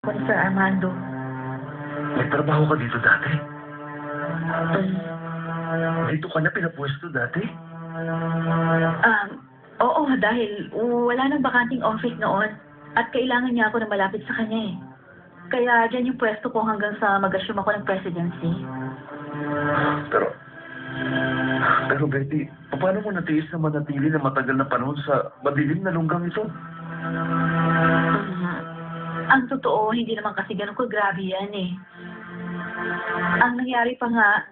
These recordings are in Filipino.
po ni Sir Armando. May trabaho ka dito dati? Um, Dito ka na pinapwesto dati? Oo, dahil wala nang bakanting office noon at kailangan niya ako na malapit sa kanya eh. Kaya dyan yung pwesto ko hanggang sa mag-assume ako ng presidency. Pero Betty, paano mo natiis na manatili na matagal na panahon sa madilim na lunggang ito? Ang totoo, hindi naman kasi ganun ko grabe yan eh. Ang nangyari pa nga,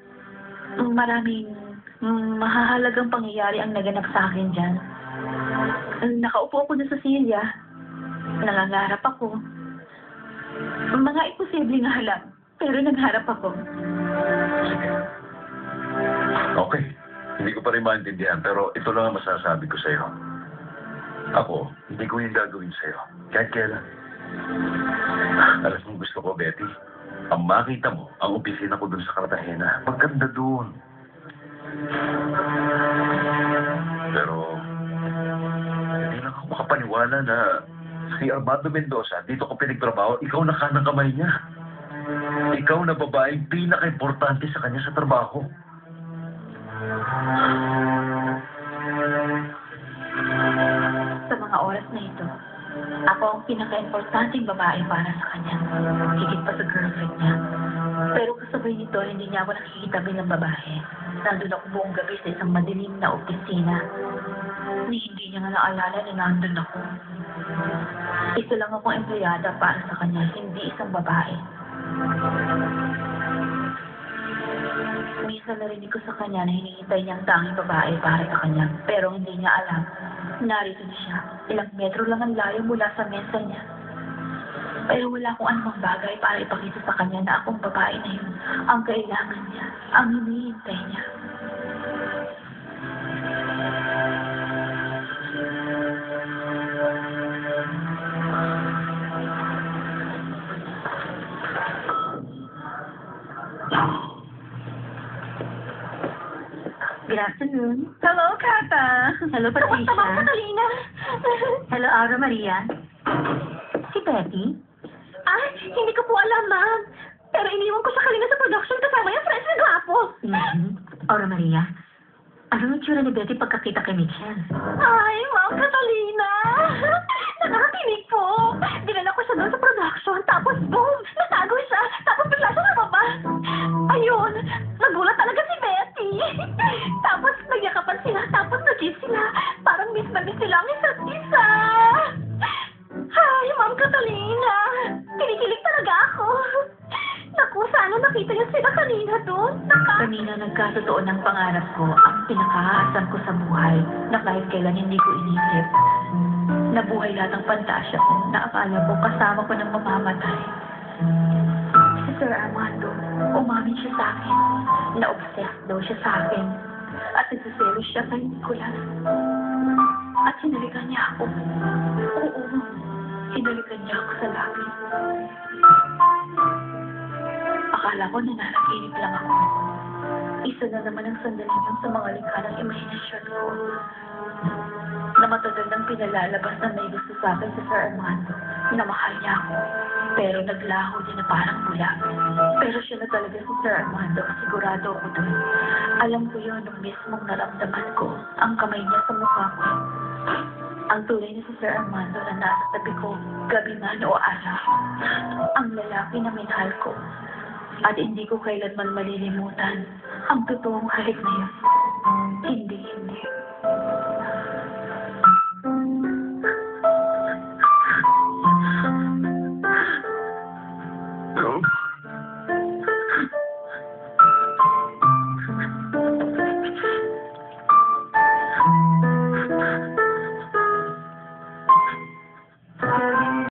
maraming mahahalagang pangyayari ang naganap sa akin dyan. Nakaupo ako na sa silya. Nangangarap ako. Mga imposible nga lang, pero nagharap ako. Sige. Okay. Hindi ko pa rin maintindihan, pero ito lang ang masasabi ko sa'yo. Ako, hindi ko yung gagawin sa'yo. Kahit kailan. Alas mo gusto ko, Betty. Ang makita mo, ang opisina ko dun sa Cartagena. Maganda dun. Pero, hindi lang ako makapaniwala na si Armando Mendoza, dito ko pinagtrabaho, ikaw na kanang kamay niya. Ikaw na babaeng pinaka-importante sa kanya sa trabaho. Sa mga oras na ito, ako ang pinaka-importanteng babae para sa kanya. Higit pa sa girlfriend niya. Pero kasabay nito, hindi niya ako nakikita bilang babae. Nandun ako buong gabi sa isang madilim na opisina. Hindi niya nga naalala na nandun ako. Isa lang akong empleyada para sa kanya, hindi isang babae. Minsan narinig ko sa kanya na hinihintay niyang tanging babae para sa kanya. Pero hindi niya alam. Narito na siya. Ilang metro lang ang layo mula sa mesa niya. Pero wala akong anumang bagay para ipakita sa kanya na akong babae na yun. Ang kailangan niya. Ang hinihintay niya. Good afternoon. Hello, Kata. Hello, Patricia. Kamusta ba, Catalina? Hello, Aura Maria. Si Betty? Ay, hindi ko po alam, ma'am. Pero iniwan ko sa kanina sa production kasama yung friends ni Gwapo. Aura Maria, anong itsura ni Betty pagkakita kay Mitchell? Ay, ma'am, Catalina. Nakakakinig po. Dinala ko siya doon sa production. Tapos, boom, natago siya. Tapos bigla siya nababa. Ayun, nagulat talaga si Betty. Tapos, nagyakapan sila. Tapos, nag-kiss sila. Parang miss na miss sila ang isa't isa. Ay, ma'am Catalina. Kinikilig talaga ako. Naku, sana nakita niyo sila kanina doon. Kanina nagkatotoo ng pangarap ko, ang pinakaaasan ko sa buhay na kahit kailan hindi ko inisip. Nabuhay lahat ang pantasya ko na akala ko kasama ko ng mamamatay. Si Sir Armando, umamin siya sa akin. Na-obsessed daw siya sa akin. At nagsiselos siya kay Nicolas. At hinalikan niya ako. Oo, hinalikan niya ako sa labi. Akala ko nananaginip lang ako. Isa na naman ang sandali yun sa mga likha ng imahinasyon ko. Na matagal nang pinalalabas na may gusto sa akin sa Sir Armando. Na mahal niya ako. Pero naglaho din na parang bula. Pero siya na talaga si Sir Armando. Sigurado ako dun. Alam ko yun nung mismong naramdaman ko ang kamay niya sa mukha ko. Ang tunay na si Sir Armando na nasa tabi ko, gabi man o araw. Ang lalaki na minahal ko. At hindi ko kailanman malilimutan ang totoong halik na yun. Hindi.